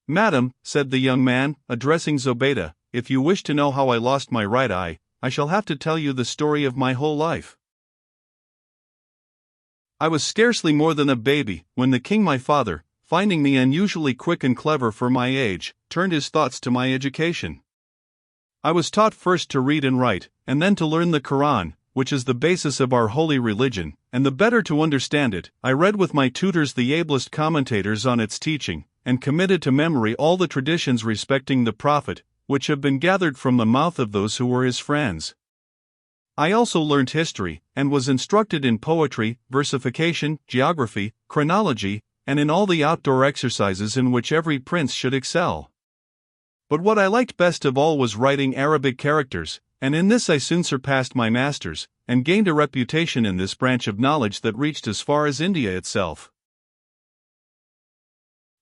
"Madam," said the young man, addressing Zobeida, "if you wish to know how I lost my right eye, I shall have to tell you the story of my whole life. I was scarcely more than a baby when the king my father, finding me unusually quick and clever for my age, turned his thoughts to my education. I was taught first to read and write, and then to learn the Quran, which is the basis of our holy religion, and the better to understand it, I read with my tutors the ablest commentators on its teaching, and committed to memory all the traditions respecting the Prophet, which have been gathered from the mouth of those who were his friends. I also learnt history, and was instructed in poetry, versification, geography, chronology, and in all the outdoor exercises in which every prince should excel. But what I liked best of all was writing Arabic characters, and in this I soon surpassed my masters, and gained a reputation in this branch of knowledge that reached as far as India itself.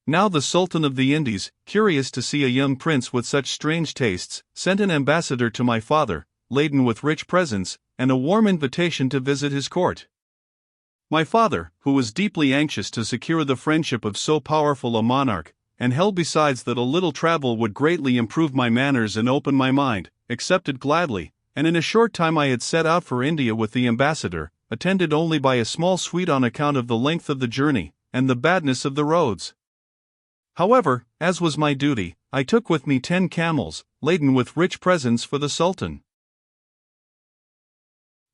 Now the Sultan of the Indies, curious to see a young prince with such strange tastes, sent an ambassador to my father, laden with rich presents, and a warm invitation to visit his court. My father, who was deeply anxious to secure the friendship of so powerful a monarch, and held besides that a little travel would greatly improve my manners and open my mind, accepted gladly, and in a short time I had set out for India with the ambassador, attended only by a small suite on account of the length of the journey, and the badness of the roads. However, as was my duty, I took with me 10 camels, laden with rich presents for the Sultan.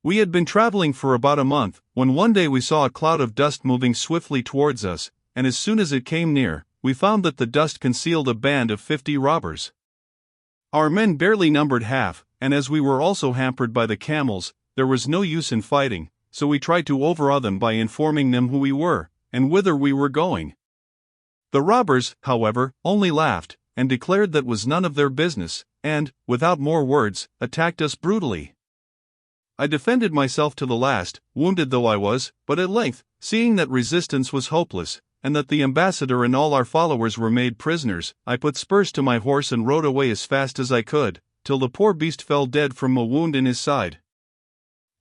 We had been traveling for about a month, when one day we saw a cloud of dust moving swiftly towards us, and as soon as it came near, we found that the dust concealed a band of 50 robbers. Our men barely numbered half, and as we were also hampered by the camels, there was no use in fighting, so we tried to overawe them by informing them who we were, and whither we were going. The robbers, however, only laughed, and declared that was none of their business, and, without more words, attacked us brutally. I defended myself to the last, wounded though I was, but at length, seeing that resistance was hopeless, and that the ambassador and all our followers were made prisoners, I put spurs to my horse and rode away as fast as I could, till the poor beast fell dead from a wound in his side.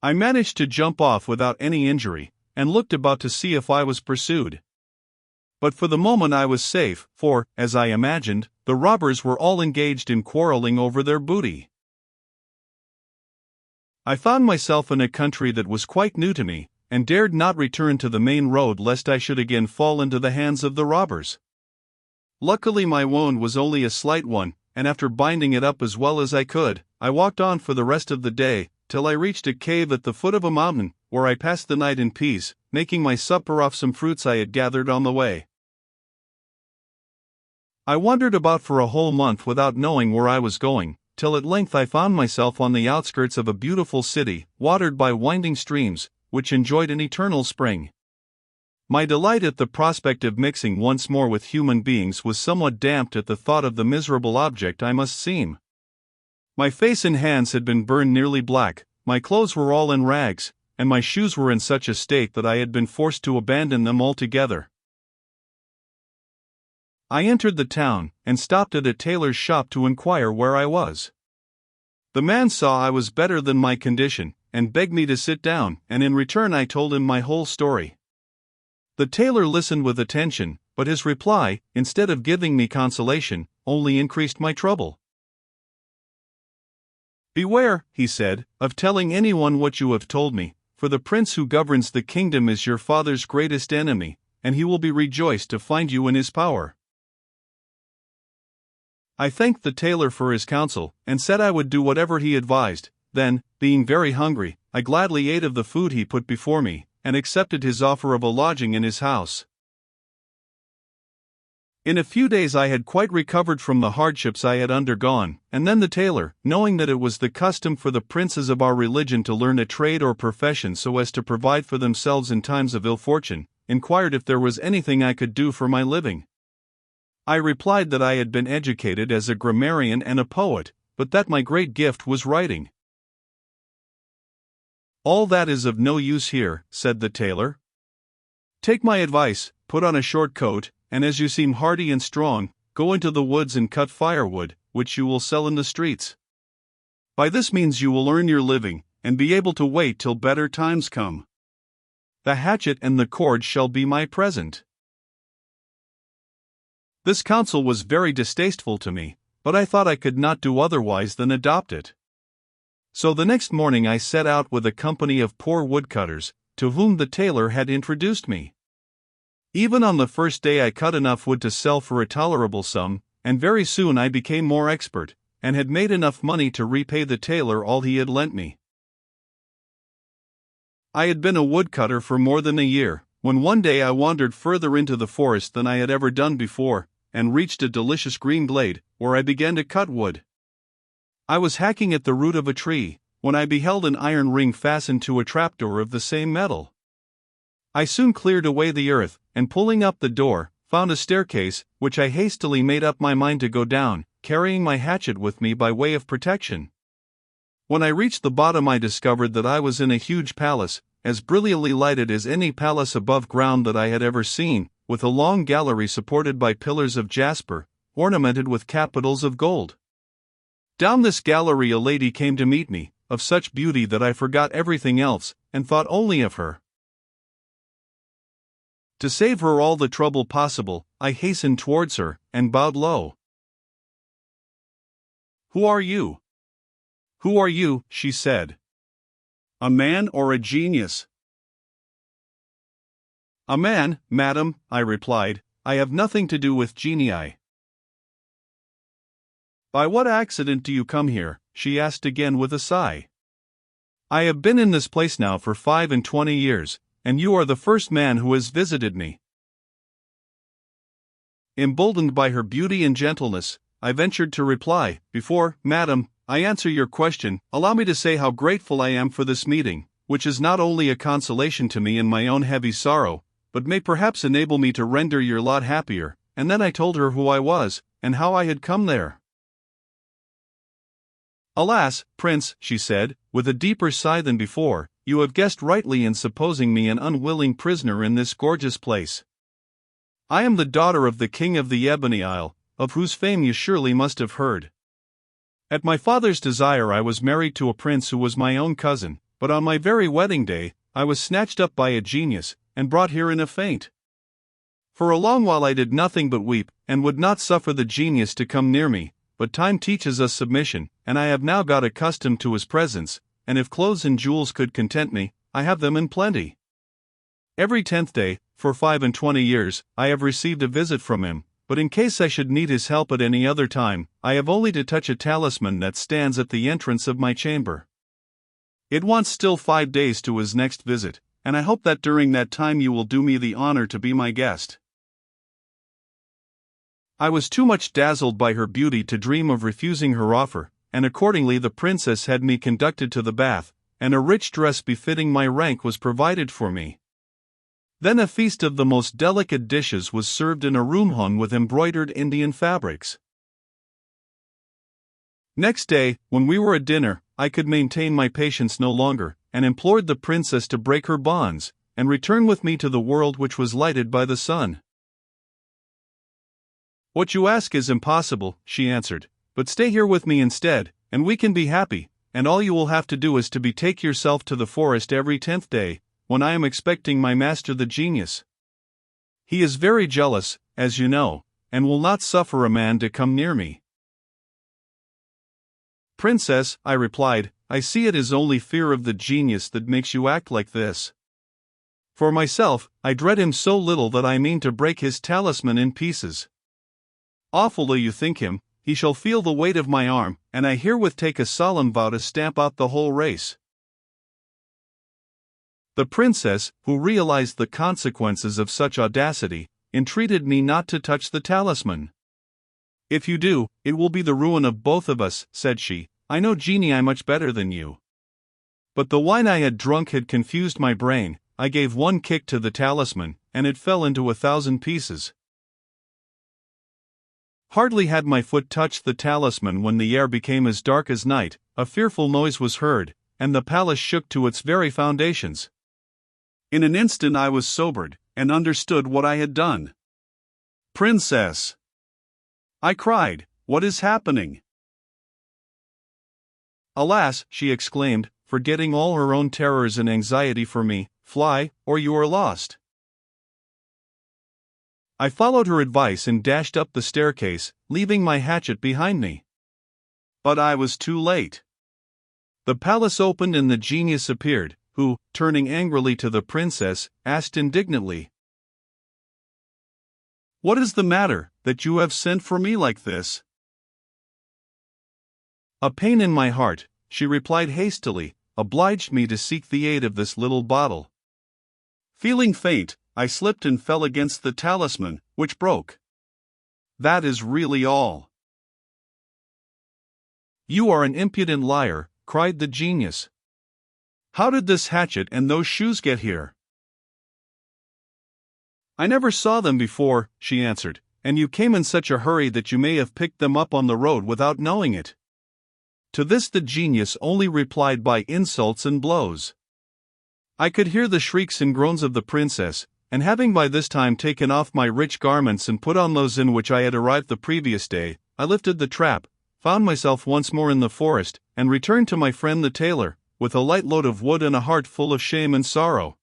I managed to jump off without any injury, and looked about to see if I was pursued. But for the moment I was safe, for, as I imagined, the robbers were all engaged in quarreling over their booty. I found myself in a country that was quite new to me, and dared not return to the main road lest I should again fall into the hands of the robbers. Luckily my wound was only a slight one, and after binding it up as well as I could, I walked on for the rest of the day, till I reached a cave at the foot of a mountain, where I passed the night in peace, making my supper off some fruits I had gathered on the way. I wandered about for a whole month without knowing where I was going, till at length I found myself on the outskirts of a beautiful city, watered by winding streams, which enjoyed an eternal spring. My delight at the prospect of mixing once more with human beings was somewhat damped at the thought of the miserable object I must seem. My face and hands had been burned nearly black, my clothes were all in rags, and my shoes were in such a state that I had been forced to abandon them altogether. I entered the town, and stopped at a tailor's shop to inquire where I was. The man saw I was better than my condition, and begged me to sit down, and in return I told him my whole story. The tailor listened with attention, but his reply, instead of giving me consolation, only increased my trouble. "Beware," he said, "of telling anyone what you have told me, for the prince who governs the kingdom is your father's greatest enemy, and he will be rejoiced to find you in his power." I thanked the tailor for his counsel, and said I would do whatever he advised. Then, being very hungry, I gladly ate of the food he put before me, and accepted his offer of a lodging in his house. In a few days I had quite recovered from the hardships I had undergone, and then the tailor, knowing that it was the custom for the princes of our religion to learn a trade or profession so as to provide for themselves in times of ill fortune, inquired if there was anything I could do for my living. I replied that I had been educated as a grammarian and a poet, but that my great gift was writing. "All that is of no use here," said the tailor. "Take my advice, put on a short coat, and as you seem hardy and strong, go into the woods and cut firewood, which you will sell in the streets. By this means you will earn your living, and be able to wait till better times come. The hatchet and the cord shall be my present." This counsel was very distasteful to me, but I thought I could not do otherwise than adopt it. So the next morning I set out with a company of poor woodcutters, to whom the tailor had introduced me. Even on the first day I cut enough wood to sell for a tolerable sum, and very soon I became more expert, and had made enough money to repay the tailor all he had lent me. I had been a woodcutter for more than a year, when one day I wandered further into the forest than I had ever done before, and reached a delicious green glade, where I began to cut wood. I was hacking at the root of a tree, when I beheld an iron ring fastened to a trapdoor of the same metal. I soon cleared away the earth, and pulling up the door, found a staircase, which I hastily made up my mind to go down, carrying my hatchet with me by way of protection. When I reached the bottom I discovered that I was in a huge palace, as brilliantly lighted as any palace above ground that I had ever seen, with a long gallery supported by pillars of jasper, ornamented with capitals of gold. Down this gallery a lady came to meet me, of such beauty that I forgot everything else, and thought only of her. To save her all the trouble possible, I hastened towards her, and bowed low. "Who are you?" "Who are you?" she said. "A man or a genius?" "A man, madam," I replied. "I have nothing to do with genii." "By what accident do you come here?" she asked again with a sigh. "I have been in this place now for 25 years, and you are the first man who has visited me." Emboldened by her beauty and gentleness, I ventured to reply, "Before, madam, I answer your question, allow me to say how grateful I am for this meeting, which is not only a consolation to me in my own heavy sorrow, but may perhaps enable me to render your lot happier." And then I told her who I was, and how I had come there. "Alas, Prince," she said, with a deeper sigh than before, "you have guessed rightly in supposing me an unwilling prisoner in this gorgeous place. I am the daughter of the King of the Ebony Isle, of whose fame you surely must have heard. At my father's desire I was married to a prince who was my own cousin, but on my very wedding day, I was snatched up by a genius, and brought here in a faint. For a long while I did nothing but weep, and would not suffer the genius to come near me, but time teaches us submission, and I have now got accustomed to his presence, and if clothes and jewels could content me, I have them in plenty. Every 10th day, for 25 years, I have received a visit from him, but in case I should need his help at any other time, I have only to touch a talisman that stands at the entrance of my chamber. It wants still 5 days to his next visit, and I hope that during that time you will do me the honor to be my guest." I was too much dazzled by her beauty to dream of refusing her offer, and accordingly the princess had me conducted to the bath, and a rich dress befitting my rank was provided for me. Then a feast of the most delicate dishes was served in a room hung with embroidered Indian fabrics. Next day, when we were at dinner, I could maintain my patience no longer, and implored the princess to break her bonds, and return with me to the world which was lighted by the sun. "What you ask is impossible," she answered, "but stay here with me instead, and we can be happy, and all you will have to do is to betake yourself to the forest every 10th day, when I am expecting my master the genius. He is very jealous, as you know, and will not suffer a man to come near me." "Princess," I replied, "I see it is only fear of the genius that makes you act like this. For myself, I dread him so little that I mean to break his talisman in pieces. Awful though you think him, he shall feel the weight of my arm, and I herewith take a solemn vow to stamp out the whole race." The princess, who realized the consequences of such audacity, entreated me not to touch the talisman. "If you do, it will be the ruin of both of us," said she. "I know genii much better than you." But the wine I had drunk had confused my brain. I gave one kick to the talisman, and it fell into 1,000 pieces. Hardly had my foot touched the talisman when the air became as dark as night, a fearful noise was heard, and the palace shook to its very foundations. In an instant I was sobered, and understood what I had done. "Princess!" I cried, "what is happening?" "Alas," she exclaimed, forgetting all her own terrors and anxiety for me, "fly, or you are lost." I followed her advice and dashed up the staircase, leaving my hatchet behind me. But I was too late. The palace opened and the genius appeared, who, turning angrily to the princess, asked indignantly, "What is the matter, that you have sent for me like this?" "A pain in my heart," she replied hastily, "obliged me to seek the aid of this little bottle. Feeling faint, I slipped and fell against the talisman, which broke. That is really all." "You are an impudent liar," cried the genius. "How did this hatchet and those shoes get here?" "I never saw them before," she answered, "and you came in such a hurry that you may have picked them up on the road without knowing it." To this the genius only replied by insults and blows. I could hear the shrieks and groans of the princess, and having by this time taken off my rich garments and put on those in which I had arrived the previous day, I lifted the trap, found myself once more in the forest, and returned to my friend the tailor, with a light load of wood and a heart full of shame and sorrow.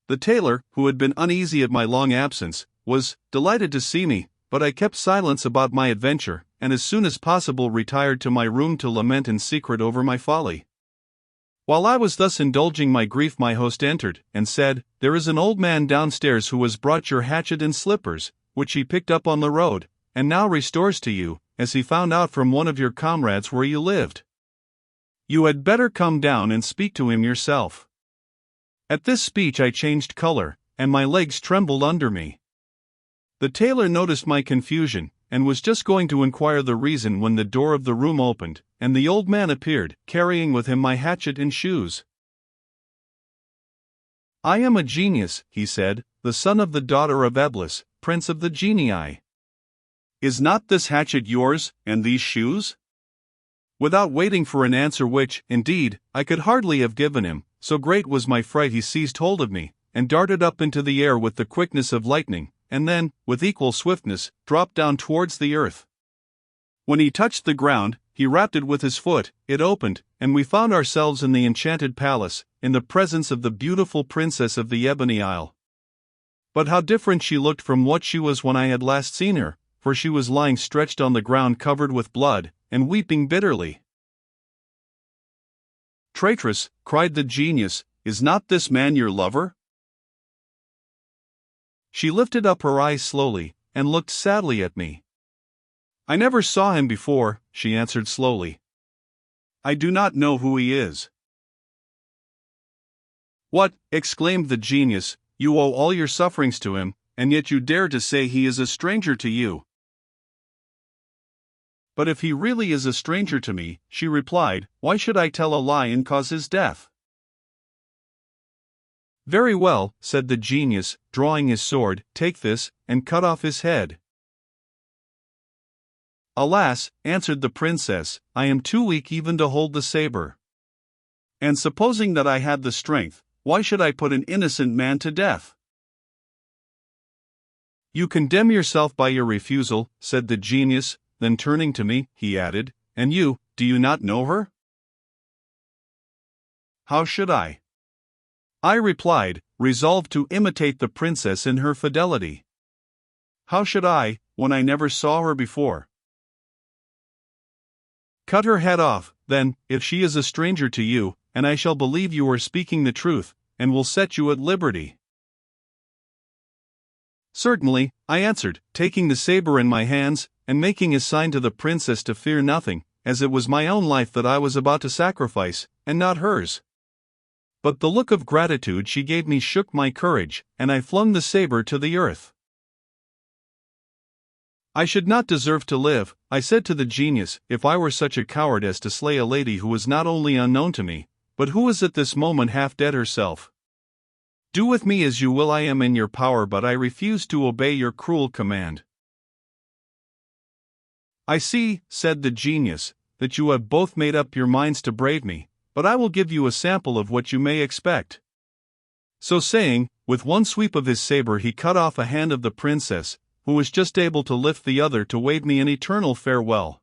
The tailor, who had been uneasy at my long absence, was delighted to see me, but I kept silence about my adventure, and as soon as possible retired to my room to lament in secret over my folly. While I was thus indulging my grief, my host entered, and said, "There is an old man downstairs who has brought your hatchet and slippers, which he picked up on the road, and now restores to you, as he found out from one of your comrades where you lived. You had better come down and speak to him yourself." At this speech I changed color, and my legs trembled under me. The tailor noticed my confusion, and was just going to inquire the reason when the door of the room opened, and the old man appeared, carrying with him my hatchet and shoes. "I am a genius," he said, "the son of the daughter of Eblis, prince of the genii. Is not this hatchet yours, and these shoes?" Without waiting for an answer which, indeed, I could hardly have given him, so great was my fright, he seized hold of me, and darted up into the air with the quickness of lightning, and then, with equal swiftness, dropped down towards the earth. When he touched the ground, he rapped it with his foot, it opened, and we found ourselves in the enchanted palace, in the presence of the beautiful princess of the Ebony Isle. But how different she looked from what she was when I had last seen her, for she was lying stretched on the ground covered with blood, and weeping bitterly. "Traitress," cried the genius, "is not this man your lover?" She lifted up her eyes slowly, and looked sadly at me. "I never saw him before," she answered slowly. "I do not know who he is." "What," exclaimed the genius, "you owe all your sufferings to him, and yet you dare to say he is a stranger to you." "But if he really is a stranger to me," she replied, "why should I tell a lie and cause his death?" "Very well," said the genius, drawing his sword, "take this, and cut off his head." "Alas," answered the princess, "I am too weak even to hold the saber. And supposing that I had the strength, why should I put an innocent man to death?" "You condemn yourself by your refusal," said the genius, then turning to me, he added, "And you, do you not know her?" "How should I?" I replied, resolved to imitate the princess in her fidelity. "How should I, when I never saw her before?" "Cut her head off, then, if she is a stranger to you, and I shall believe you are speaking the truth, and will set you at liberty." "Certainly," I answered, taking the saber in my hands, and making a sign to the princess to fear nothing, as it was my own life that I was about to sacrifice, and not hers. But the look of gratitude she gave me shook my courage, and I flung the saber to the earth. "I should not deserve to live," I said to the genius, "if I were such a coward as to slay a lady who was not only unknown to me, but who is at this moment half dead herself. Do with me as you will, I am in your power, but I refuse to obey your cruel command." "I see," said the genius, "that you have both made up your minds to brave me, but I will give you a sample of what you may expect." So saying, with one sweep of his saber he cut off a hand of the princess, who was just able to lift the other to wave me an eternal farewell.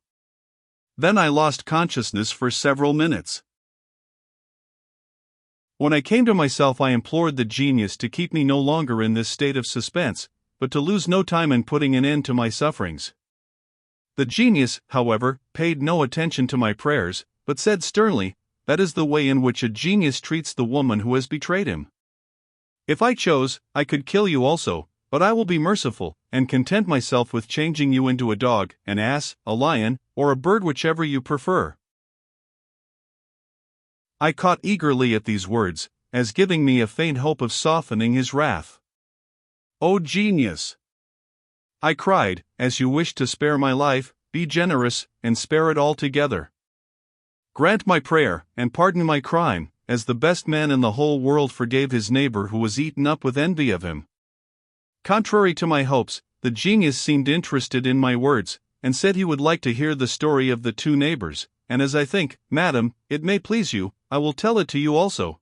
Then I lost consciousness for several minutes. When I came to myself, I implored the genius to keep me no longer in this state of suspense, but to lose no time in putting an end to my sufferings. The genius, however, paid no attention to my prayers, but said sternly, "That is the way in which a genius treats the woman who has betrayed him. If I chose, I could kill you also, but I will be merciful, and content myself with changing you into a dog, an ass, a lion, or a bird, whichever you prefer." I caught eagerly at these words, as giving me a faint hope of softening his wrath. "O genius!" I cried, "as you wish to spare my life, be generous, and spare it altogether. Grant my prayer, and pardon my crime, as the best man in the whole world forgave his neighbor who was eaten up with envy of him." Contrary to my hopes, the genius seemed interested in my words, and said he would like to hear the story of the two neighbors, and as I think, madam, it may please you, I will tell it to you also.